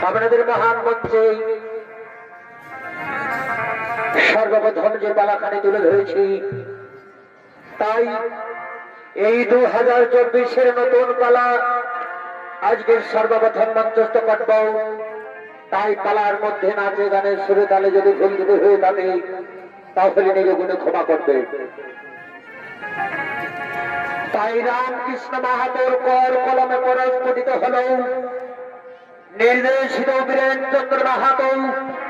আপনাদের মহান মঞ্চে সর্বপ্রথম যে পালাখানি তুলে ধরেছি, তাই এই 2024-এর নতুন পালা আজকের সর্বপ্রথম মঞ্চস্থ করব। তাই পালার মধ্যে নাচে গানের সুরে তালে যদি ভুল ত্রুটি হয়ে থাকে তাহলে নিজে গুণে ক্ষমা করবে। তাই রামকৃষ্ণ মাহাতোর কর কলমে পরস্ফুটিত হল নির্দেশিত বীরেন্দ্র মাহাতো,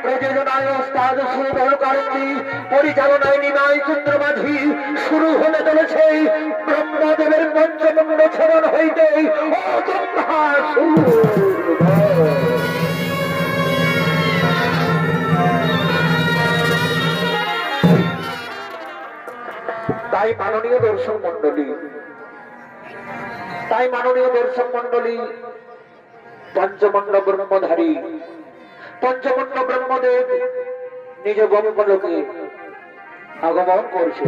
প্রযোজনায় ওস্তাদ সুধর কারণী, পরিচালনায় নিমাই চন্দ্র মাঝি। শুরু হতে চলেছে ব্রহ্মদেবের পঞ্চমুণ্ড ছেদন হইতে তাই মাননীয় দর্শক মন্ডলী, পঞ্চমণ্ড ব্রহ্মধারী পঞ্চমণ্ড ব্রহ্মদেব নিজ গঙ্গলোকে আগমন করছে।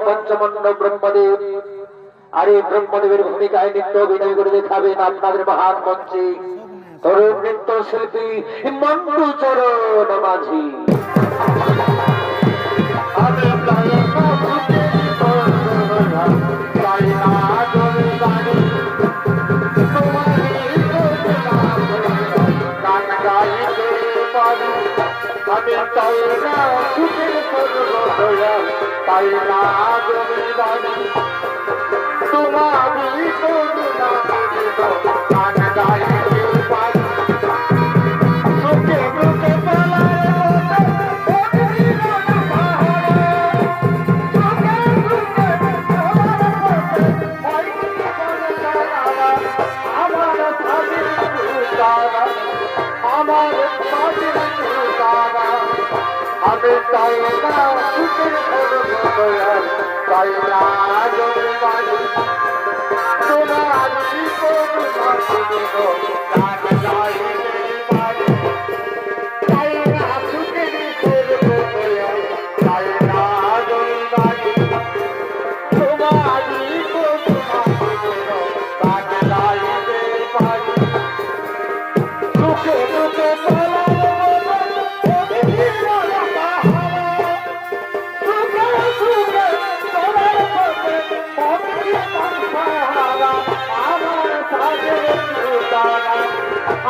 পঞ্চমণ্ড ব্রহ্মদেব, আর এই ব্রহ্মদেবের ভূমিকায় নৃত্য অভিনয় করে দেখাবেন আপনাদের মহান মঞ্চে তরুণ নৃত্য শিল্পী মন্টু চরণ মাঝি। তাই না জমিদারি তোমারি করুণা গান গাইতে পারি, সুখে দুঃখে আমি তাই না সুখের তাই না জমিদারি তোমারি করুণা গান গাইতে পারি, তাই না সুখের তাই না জমিদারি তোমারি করুণা গান গাইতে পারি, সুখে দুঃখে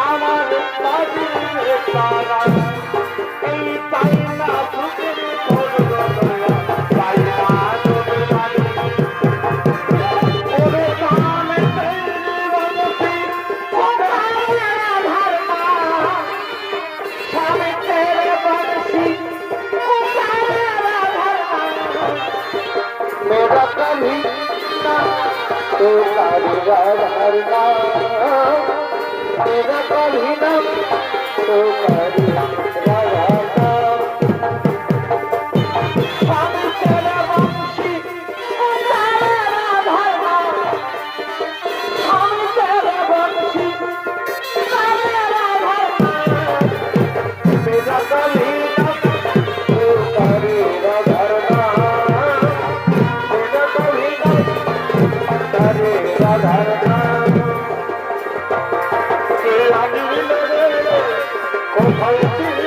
আমার এই তাই না সুখের তাই না मेरा कभी ना तो राधा मेरा कभी ना तो কোথায়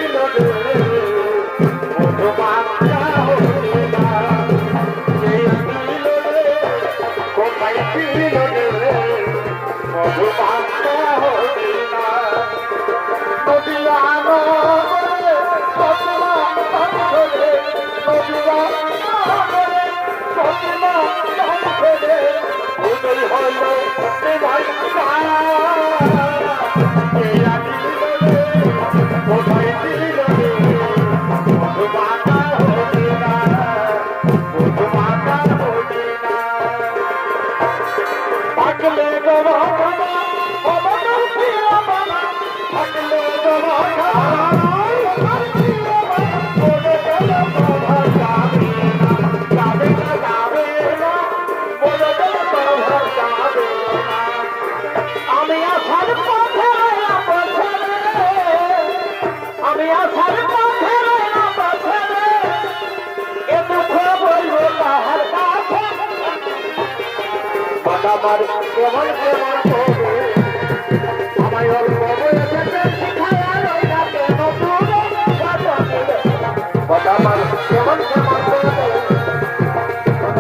আমার কেমন কেমন করে আমায় অল্প বয়সে শিখায়া রইলা কেন দূরে কথা আমার কেমন কেমন করে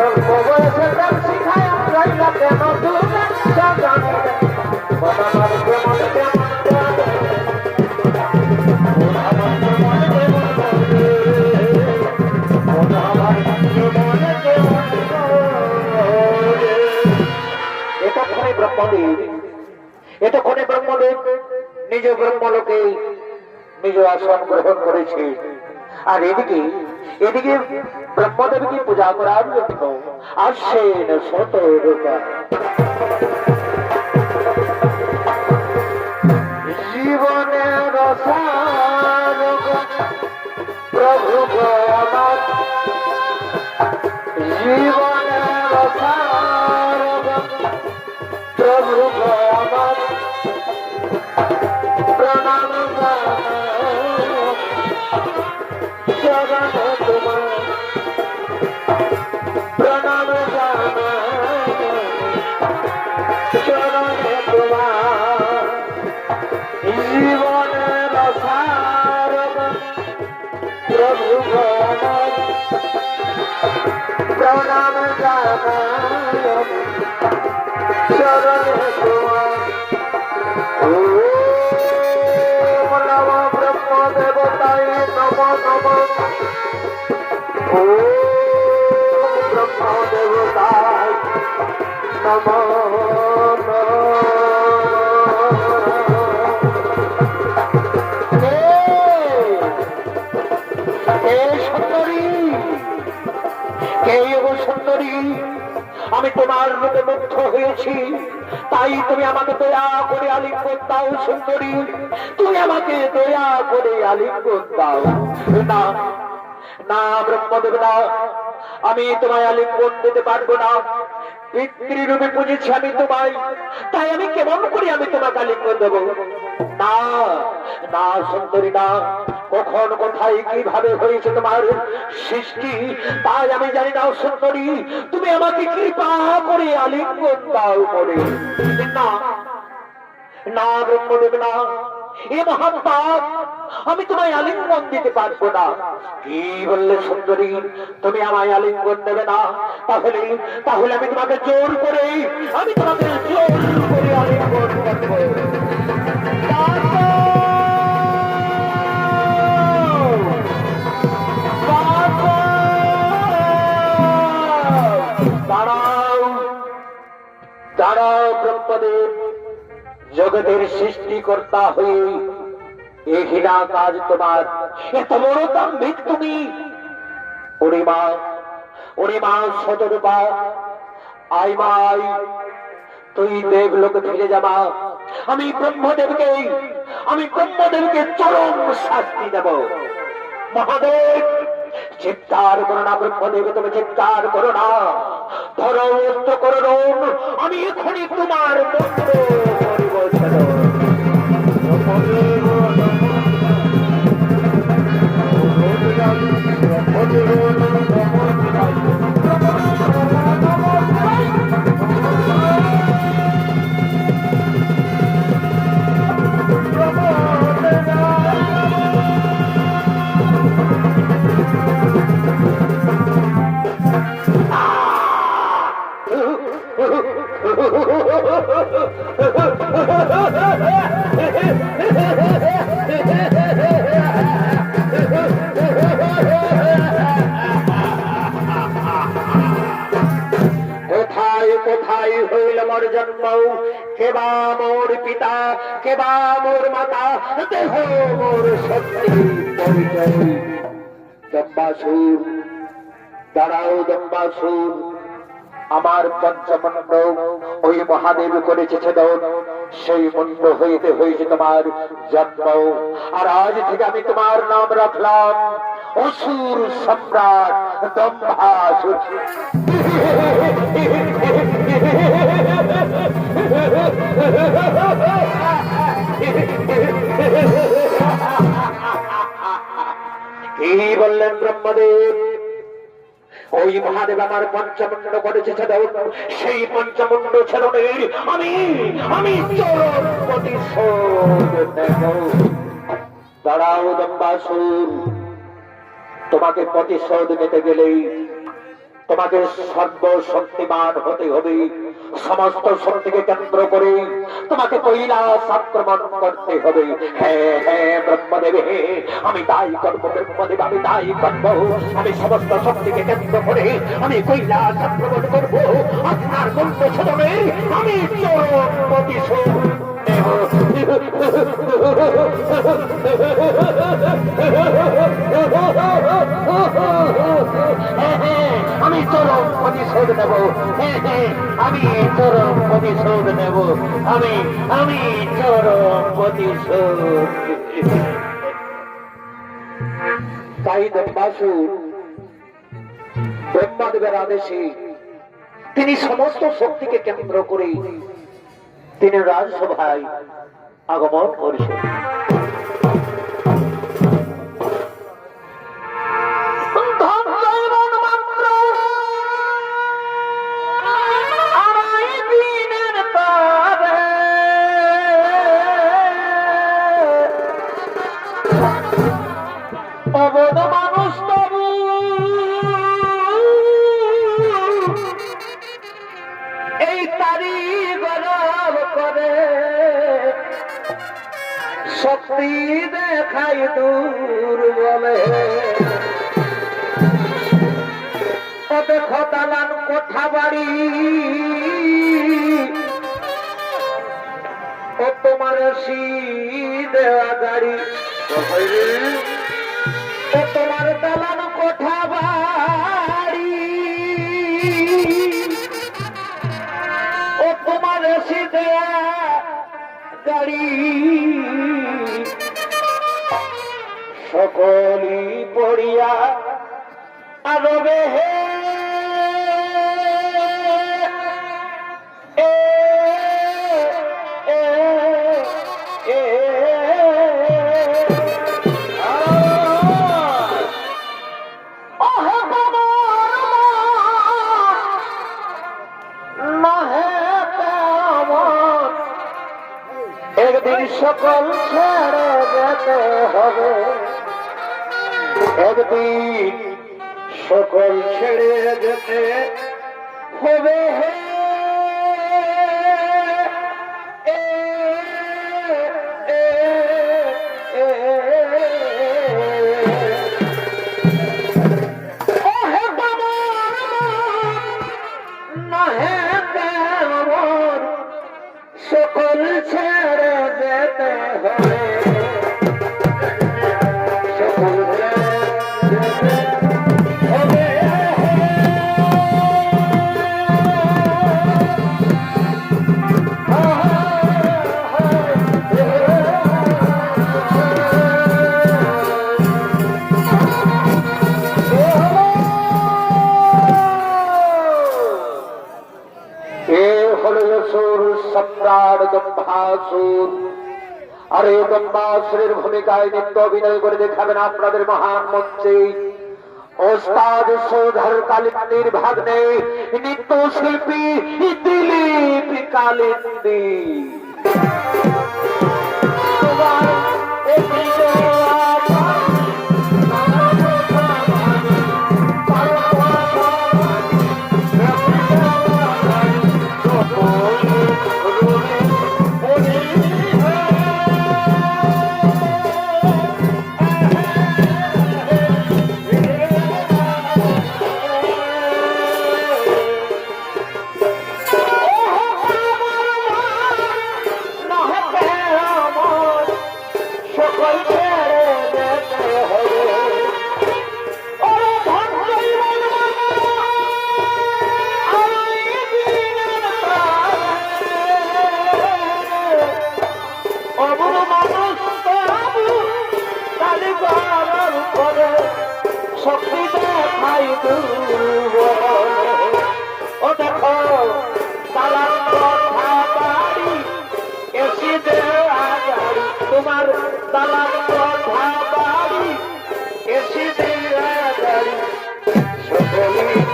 অল্প বয়সে শিখায়া রইলা কেন দূরে কথা আমার কেমন কেমন এতক্ষণে ব্রহ্মদেব নিজ ব্রহ্মলোকে নিজ আসন গ্রহণ করেছে আর এদিকে এদিকে ব্রহ্মদেবকে পূজা করার জন্য আসছেন শতরূপা জীবনের রসার প্রভু আমার জীবনের রসার প্রভু আমার প্রণাম চরণ তোমার প্রণাম চরণ তোমার জীবনের রসার প্রভু আমার প্রণাম চরণ তোমার নম ব্রহ্ম দেবতায় নম নম ব্রহ্ম দেবতায় নম সুন্দরী আমি তোমার রূপে মুগ্ধ হয়েছি তাই তুমি আমাকে দয়া করে আলিঙ্গন দাও সুন্দরী তুমি আমাকে দয়া করে আলিঙ্গন দাও না না ব্রহ্মদেব না আমি তোমায় আলিঙ্গন দিতে পারবো না পিতৃরূপে বুঝেছি আমি তোমায় তাই আমি কেমন করে আমি তোমাকে আলিঙ্গন দেবো না না সুন্দরী না কখন কোথায় কিভাবে হয়েছে তোমার সৃষ্টি তাই আমি জানি না সুন্দরী তুমি আমাকে কৃপা করে আলিঙ্গন দাও করে না না ব্রহ্মদেব না এ মহান পাপ আমি তোমায় আলিঙ্গন দিতে পারবো না কি বললে সুন্দরী তুমি আমায় আলিঙ্গন দেবে না তাহলে তাহলে আমি তোমাকে জোর করে আমি তোমাকে জোর করে আলিঙ্গন করবো দাঁড়াও ব্রহ্মদেব জগতের সৃষ্টিকর্তা হয়ে এই ঘৃণা কাজ তোমার এত বড় দাম্ভিক তুমি ওরে মা শতরূপা আই মাই তুই দেবলোকে ফিরে যাবা আমি ব্রহ্মদেবকে চরম শাস্তি দেব মহাদেব চিৎকার করো না ব্রহ্মদেব তুমি চিৎকার করো না ধরো অস্ত্র করো আমি এখনই তোমার মন্ত্র পরিবর্তন কোথায় হইল মোর জন্ম কেবা মোর পিতা কেবা মোর মাতা দেহ মোর শক্তি পরিচয় দম্বাসুর দাঁড়াও দম্বাসুর আমার পঞ্চমণ্ড ওই মহাদেব করেছে ছেদন সেই মন্ড হইতে হয়েছে তোমার জন্ম আর আজ থেকে আমি তোমার নাম রাখলাম অসুর সম্রাট দম্বাসুর কি বললেন ব্রহ্মদেব ওই মহাদেব আমার পঞ্চমুণ্ড করেছে ছেদন, সেই পঞ্চমুণ্ড ছেদনের আমি আমি চরম প্রতিশোধ নেব। দাঁড়াও দম্বাসুর, তোমাকে প্রতিশোধ নিতে গেলেই তোমাকে সর্বশক্তিমান হতে হবে। সমস্ত শক্তিকে কেন্দ্র করে তোমাকে কৈলাস আক্রমণ করতে হবে। হ্যাঁ হ্যাঁ ব্রহ্মদেব, হে আমি তাই করব ব্রহ্মদেব, আমি তাই করব। আমি সমস্ত শক্তিকে কেন্দ্র করে আমি কৈলাস আক্রমণ করব। আপনার কণ্ঠ ছেদনে আমি চরম প্রতিশোধ নেব। আমি চরম প্রতিশোধ নেব। আমি চরম প্রতিশোধ নেব। আমি আমি চরম প্রতিশোধ। তাই দম্বাসুর ব্রহ্মদেবের আদেশে তিনি সমস্ত শক্তিকে কেন্দ্র করে তিনি রাজসভায় আগমন করেছেন। অবধ মানুষ তবু এই তারি গরব করে শক্তি দেখাই দূর বলে। ও দেখো দালান কোঠা বাড়ি, ও তোমার দেওয়া গাড়ি, ও তোমার দালান কোঠা বাড়ি, ও তোমার দেওয়া গাড়ি, সকলি পড়িয়া আরবে হে একদিন সকল ছেড়ে যেতে হবে, একদিন সকল ছেড়ে যেতে হবে। সকল ছেড়ে যেতে হবে, সকল হবে। সম্রাট দম্বাসুর। আর এই দম্বাসুরের ভূমিকায় নৃত্য অভিনয় করে দেখাবেন আপনাদের মহান মঞ্চে ওস্তাদ সৌধর কালিন্দির ভাগ্নে নৃত্য শিল্পী দিলীপ কালিন্দি। শক্তি দেখাই ও দেখো দালান কোঠা বাড়ি, এসি দেওয়া গাড়ি, তোমার দালান কোঠা বাড়ি, এসি দেওয়া গাড়ি, সকলে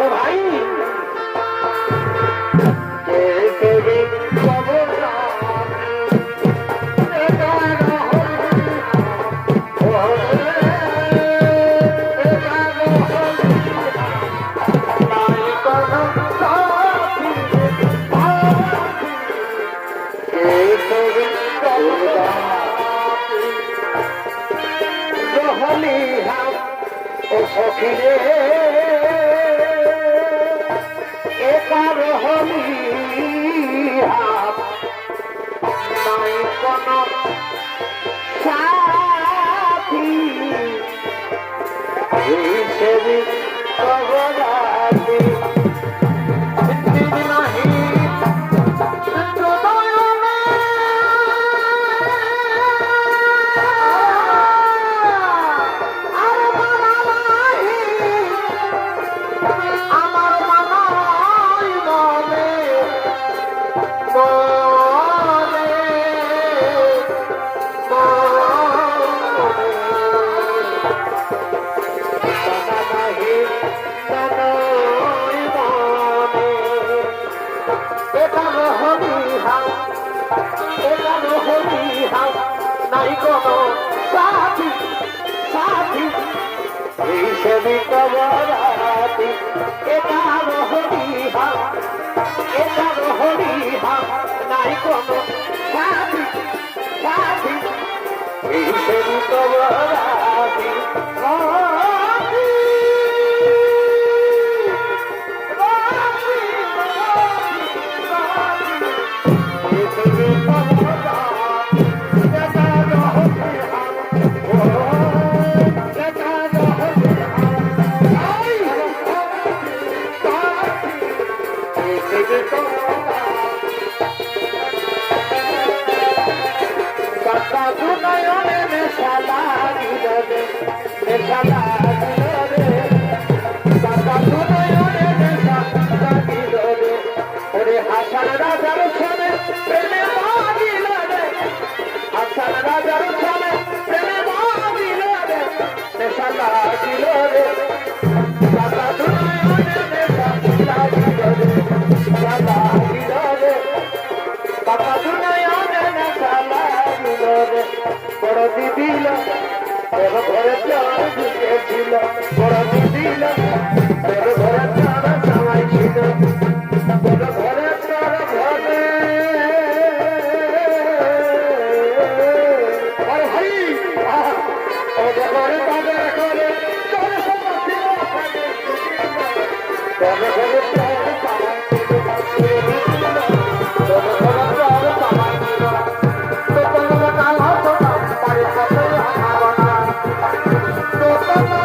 বড় ভাই সখিরে একার হলি নাই কোন সাথী হিসেবে অবদাতি নাহি নাই কোনো সাথী সাথী হিসেবে কবরাতি একার হরিহা নাই কোনো সাথী সাথী হিসেবে কবরাতি হাসান রাজার সনে প্রেমে বাজিল রে হাসান রাজার সনে প্রেমে বাজিল রে নেশা লাগিল রে দাদা দুনয়নে নেশা লাগিল রে লাগিল রে দাদা দুনয়নে নেশা লাগিল রে বড় দিদিল বড় ঘরে চার ঢুকেছিল বড় দিদিল বড় ঘরে চার সবাই ছিল বড় ঘরে চার ঘরে আরে ভাই ওদের ঘরে বাজার করে তোর সমস্ত ঘরে ঘরে চার সবাই ছিল তোর ঘরে চার সবাই ছিল তো তোমার কাল হতো না পারে সাথে আমার না তো তোমার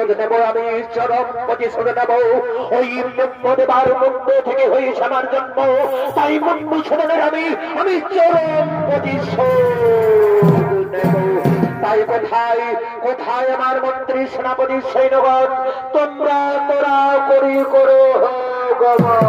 প্রতিশোধ নেব, আমি চরম প্রতিশোধ নেব। ওই ব্রহ্মদেবার মুন্ড থেকে হয়েছে আমার জন্ম, তাই মুন্ড ছেড়ে আমি চরম প্রতিশোধ নেব। তাই কোথায় কোথায় আমার মন্ত্রী সেনাপতি সৈন্যগণ, তোমরা তোরা করি করো গমন।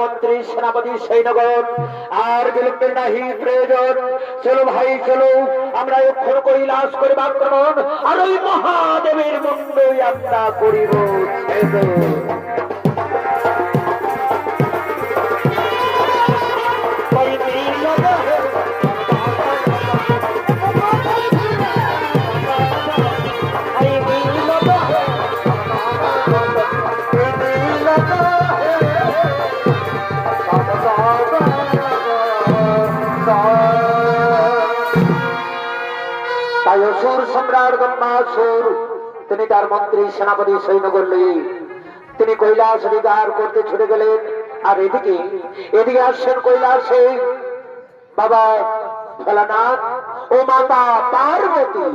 মন্ত্রী সেনাপতি সৈন্যগণ, আর বিলম্বের নাহি প্রয়োজন। চলো ভাই চলো, আমরা এক্ষণ কৈলাস করে আক্রমণ, আর ওই মহাদেবের মুন্ডই আমরা করিব ছেদ। তাই অসুর সম্রাট ব্রহ্মাসুর তিনি তার মন্ত্রী সেনাপতি সৈন্যগণ নিয়ে তিনি কৈলাস অধিকার করতে ছুটে গেলেন। আর এদিকে আসছেন কৈলাসে বাবা ভোলানাথ ও মাতা পার্বতী।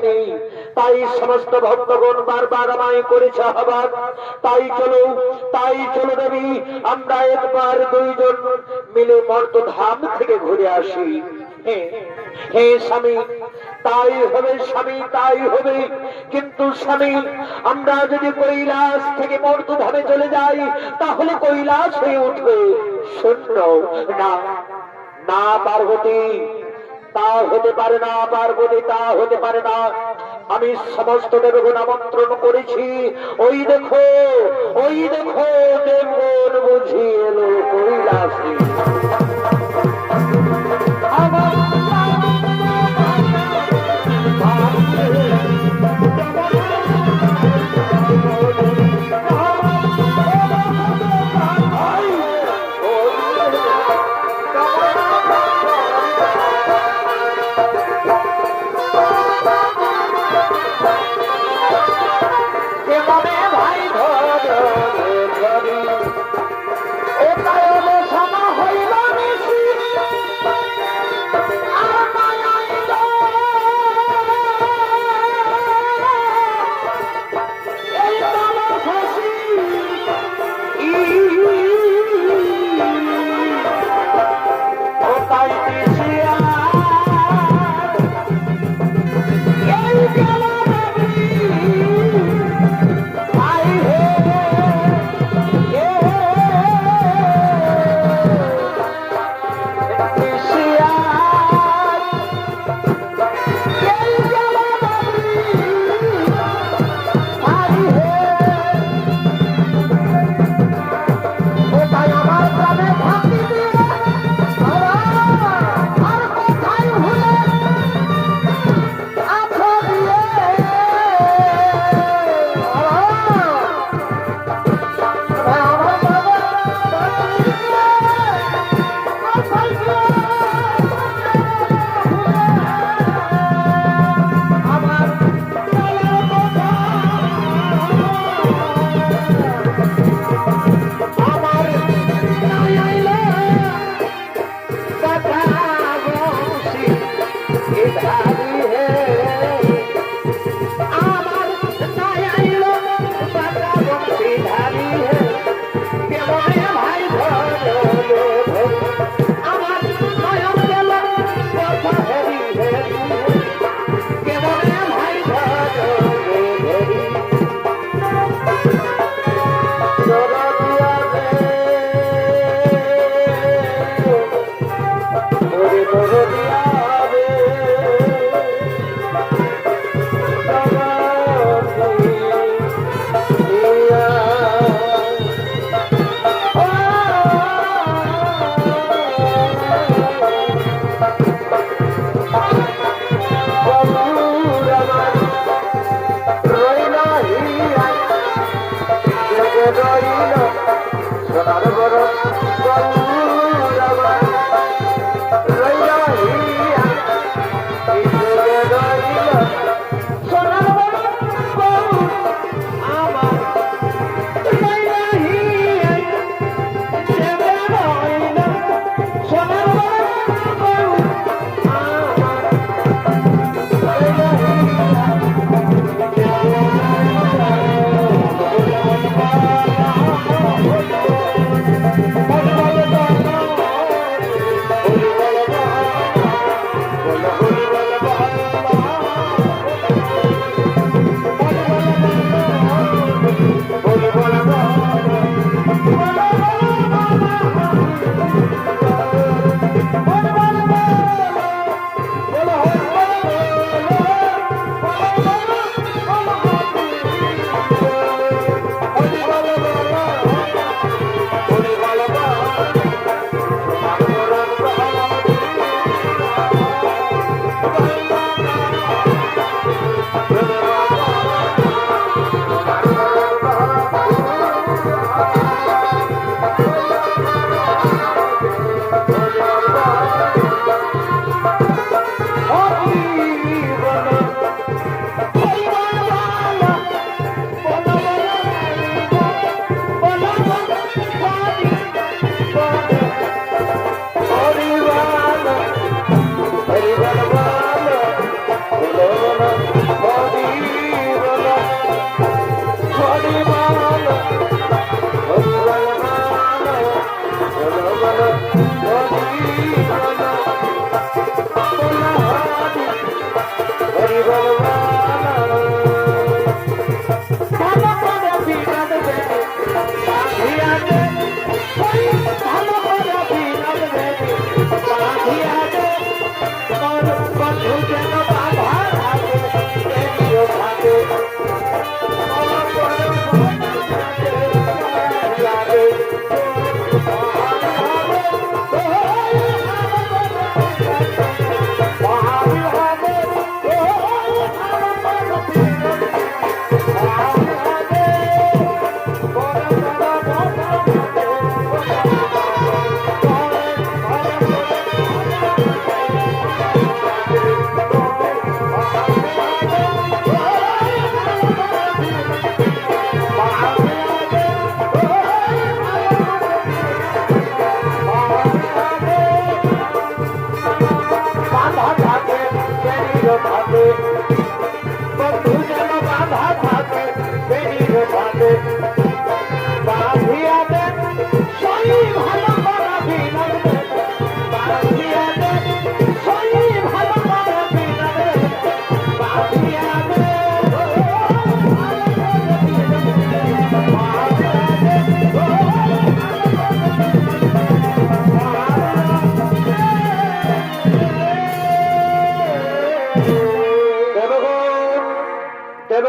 যায়নি। তাই সমস্ত ভক্তগণ বারবার আমায় করেছে আহ্বান, তাই চলো দেবী, আমরা একবার দুইজন মিলে মর্তধাম থেকে ঘুরে আসি। হে স্বামী, তাই হবে স্বামী, তাই হবে। কিন্তু স্বামী, আমরা যদি কৈলাস থেকে মর্তধামে চলে যাই তাহলে কৈলাস হয়ে উঠবে শূন্য। না না পার্বতী, তা হতে পারে না পার্বতী, তা হতে পারে না। আমি সমস্ত দেবগণ আমন্ত্রণ করেছি। ওই দেখো দেবগণ বুঝি এলো কৈলাসে।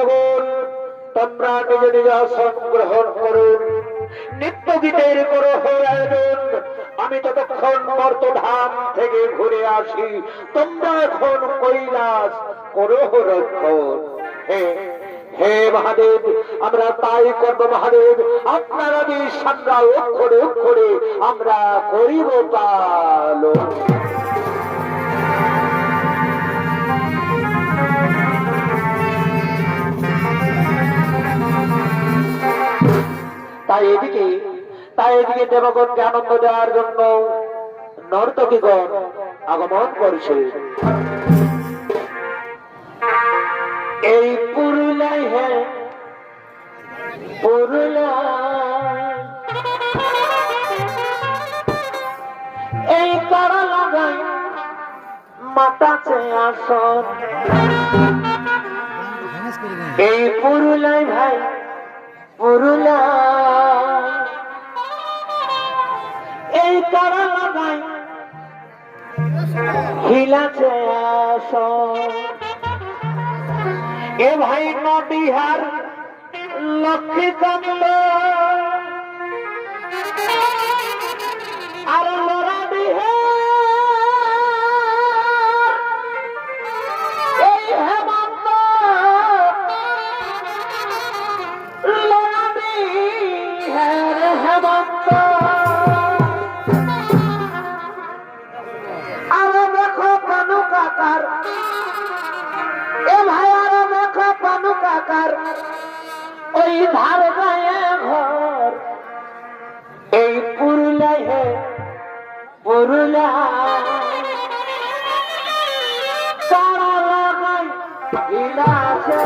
ভক্তগণ তোমরা নিজ নিজ আসন গ্রহণ করুন। নিত্য গীতের করো আয়োজন। আমি ততক্ষণ মর্তধাম থেকে ঘুরে আসি, তোমরা এখন কৈলাস করো রক্ষণ। হে মহাদেব, আমরা তাই করব মহাদেব। আপনারা সামরা অক্ষরে অক্ষরে আমরা করিব পালন। তাই এদিকে দেবগণকে আনন্দ দেওয়ার জন্য নর্তকীগণ আগমন করছে। এই পুরুলাই এই কারা লাগাই মাতাছে আসন। এই পুরুলাই ভাই পুরুলা এই কারা লাগাই হিলাছে আসন। এ ভাই নদীহার লক্ষ্মীকান্ত আর লড়া এই হেমন্ত হেমন্ত আরো দেখো পানু কাকার। এ ভাই আরো দেখো পানু কাকার ওই ধার গায়ে ঘর। এই পুরুলাই পুরুলা কারা লাগাই হিলাছে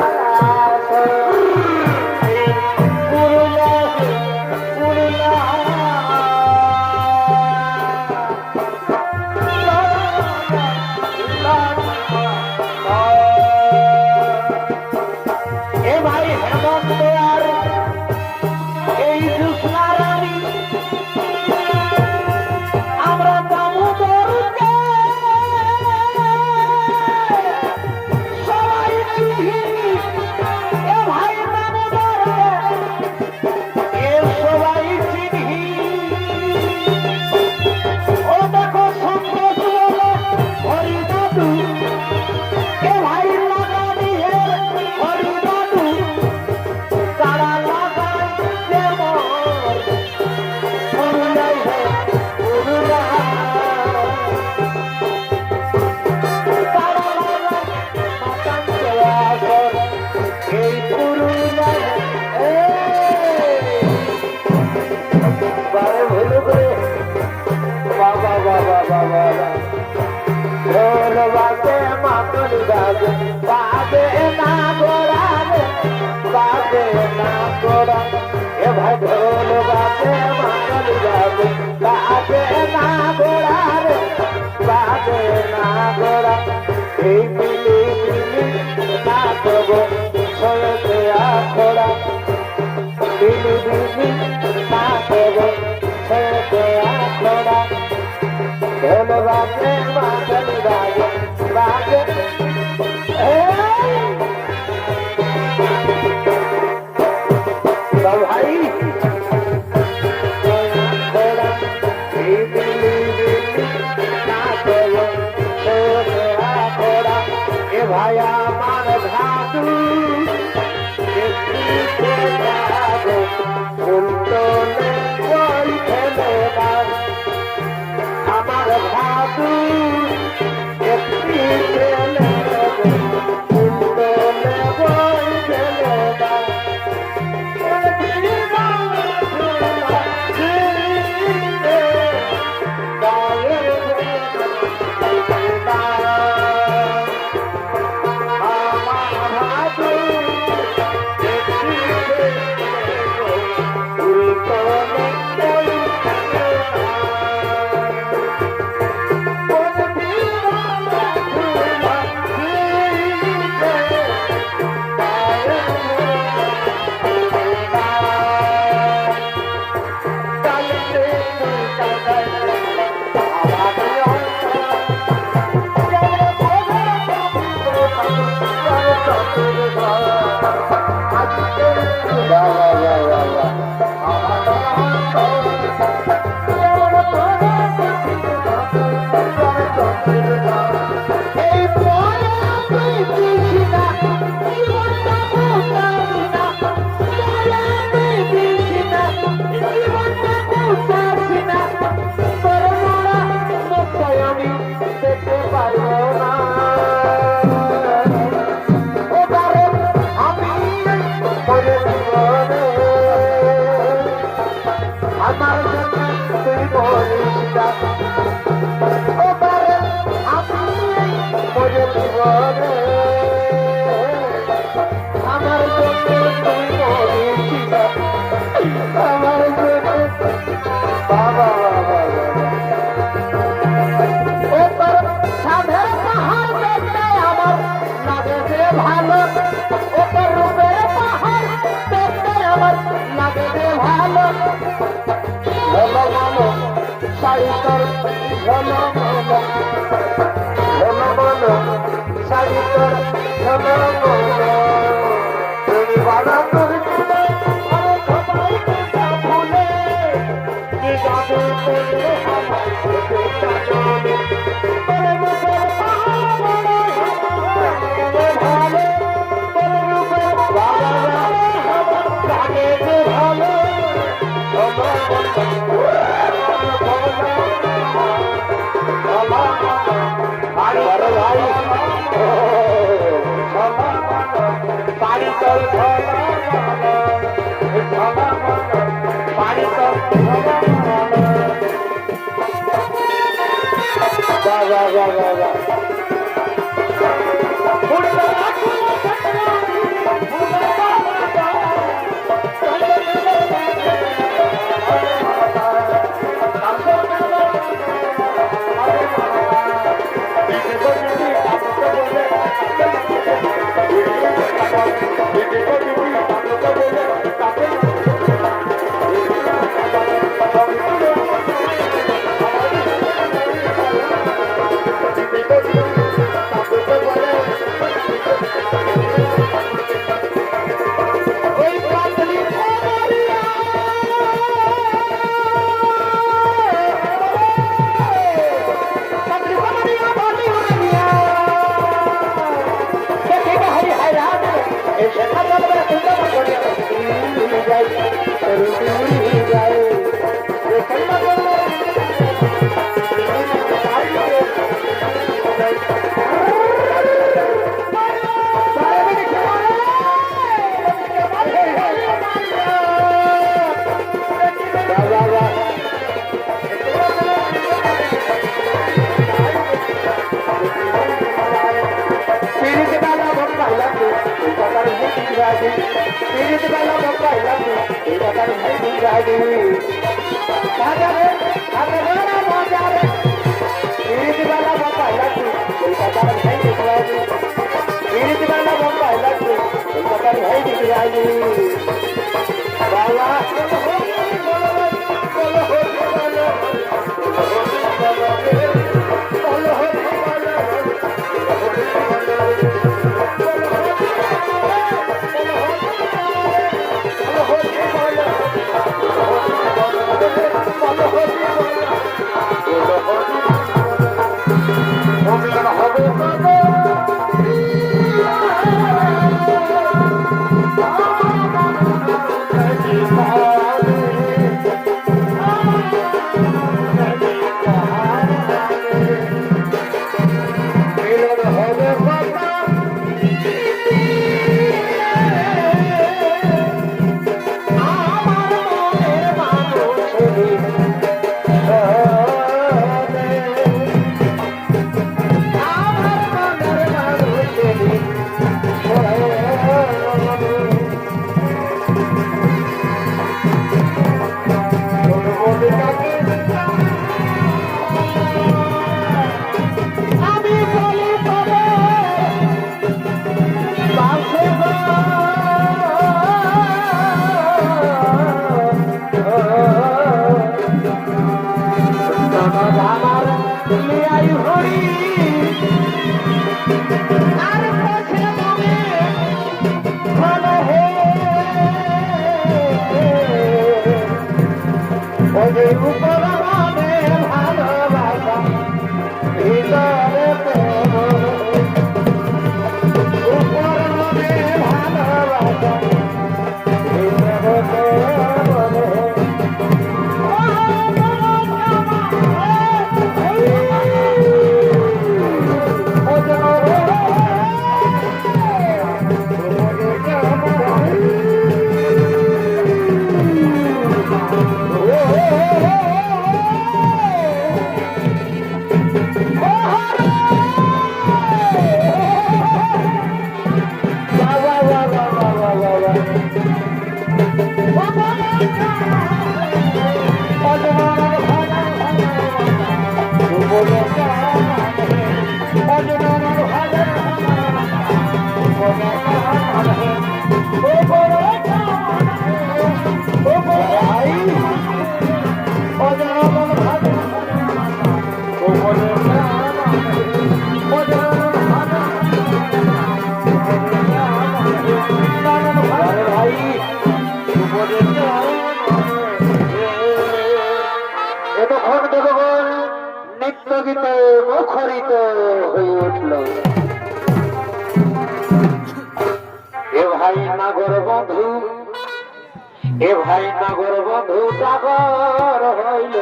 এ ভাই নগর বধু জাগর হইল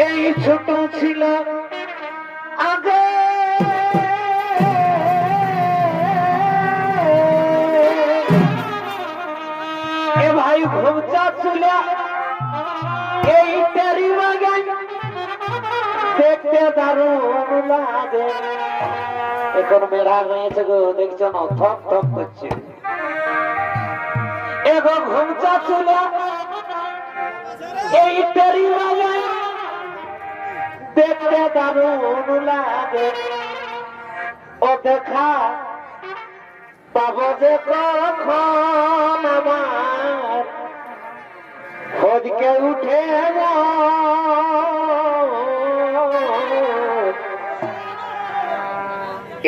এই ছোট ছিল আগে এ ভাই ঘুমচা ছিল এই তেরি বাগান দেখতে দারুণ লাগে এখন মেরা হয়েছে গো দেখছো না থক থক করছে এগো ঘুমচা ছিল এই তেরি বাগান দেখতে দারুণ লাগে ও দেখা পাবো যে কখন আমার খোঁজকে উঠে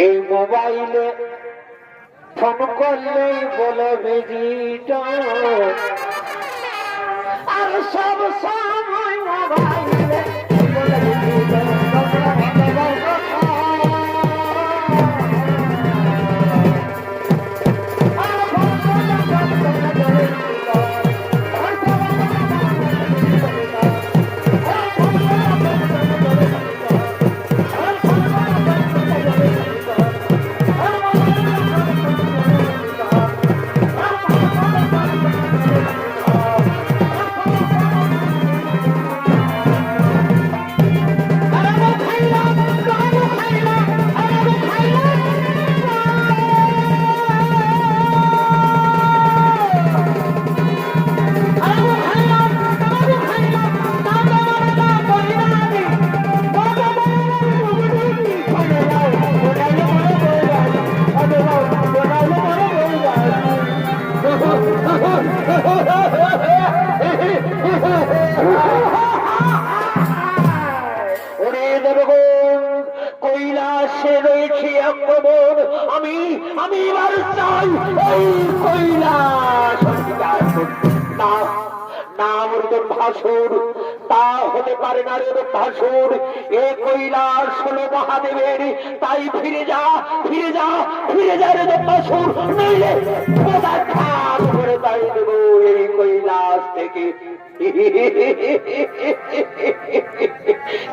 এই মোবাইলে ফোন করলেই বলে ভিজিটা আর সব সময় মোবাইলে বলে ভিজিটা কৈলাসে রয়েছে আক্রমণ আমি আমি এবার চাই ওই কৈলাস না না মৃদন ভাসুর তা হতে পারে না রে ভাসুর এ কৈলাস হলো মহাদেবের তাই ফিরে যা ফিরে যা ফিরে যা রে ভাসুর নইলে পদাঘাত করে তাই দেব এই কৈলাস থেকে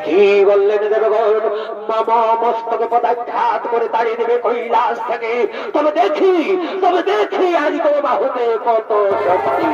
কি বললেন দেবগণ মামা মস্তকে পদাঘাত করে তাড়িয়ে দেবে কৈলাস থেকে তবে দেখি আজ তো বাহুতে কত শক্তি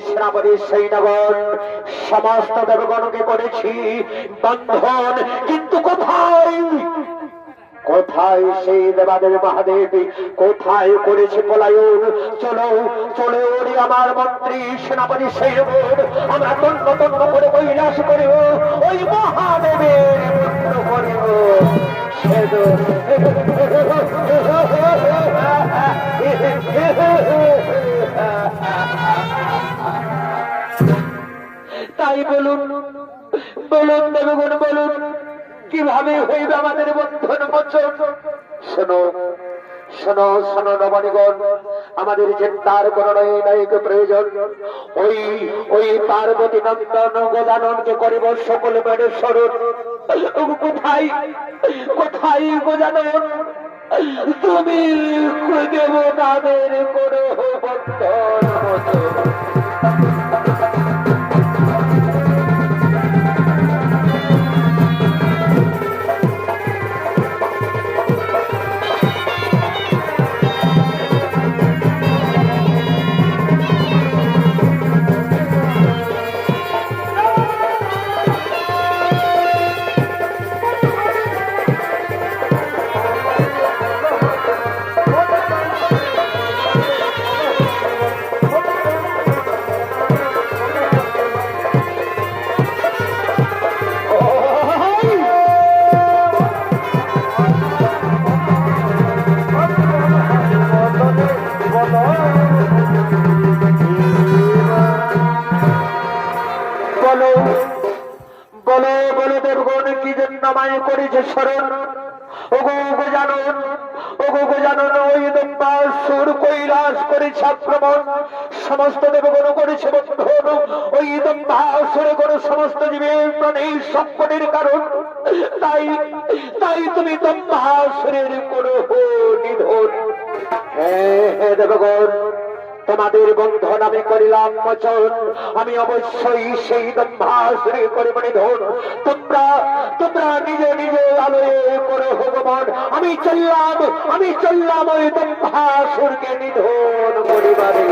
সেনাপতি সৈন্যগণ সমস্ত দেবগণকে করেছি বন্ধন কিন্তু কোথায় কোথায় সেই দেবাদেব মহাদেব, কোথায় করেছে পলায়ন? চলো চলে ওরে আমার মন্ত্রী সেনাপতি সেই আমরা তন্ন তন্ন করে কৈলাস করিব, ওই মহাদেবের পুত্র করিব। তাই বলুন বলুন দেবগণ বলুন, কিভাবে হইবে আমাদের বন্ধন মোচন? শোনো শোনো শোনো নবনীগণ, আমাদের চিন্তার কোন নৈক প্রয়োজন। ওই ওই পার্বতী নন্দন গজাননকে করিব সকল বেড়ে স্মরণ। কোথায় কোথায় গজানন? তুমি দেব তাদের করো বন্ধন মোচন। করেছে স্মরণ। ওগো গজানন, ওগো গজানন, ওই দম্বাসুর কৈলাস করেছে আক্রমণ, সমস্ত দেবগণ করেছে বন্ধন। ওই দম্বাসুরে কোন সমস্ত জীবের প্রাণীর সংকটের কারণ। তাই তাই তুমি দম্বাসুরের করো নিধন। হ্যাঁ দেবগণ, তোমাদের বন্ধন আমি করিলাম মোচন। আমি অবশ্যই সেই দম্ভাসুরে করিব নিধন। তোমরা তোমরা নিজে নিজে আলোয় করো ভগবান। আমি চললাম ওই দম্ভাসুরকে নিধন করিবারে।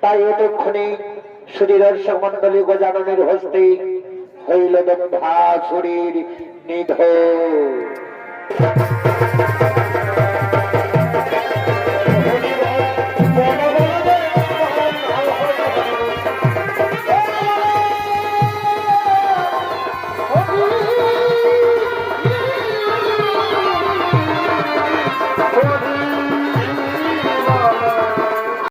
তাই এতক্ষণে শ্রী দর্শক মন্ডলী গজাননের হস্তে হইল দম্ভা শরীর নিধন।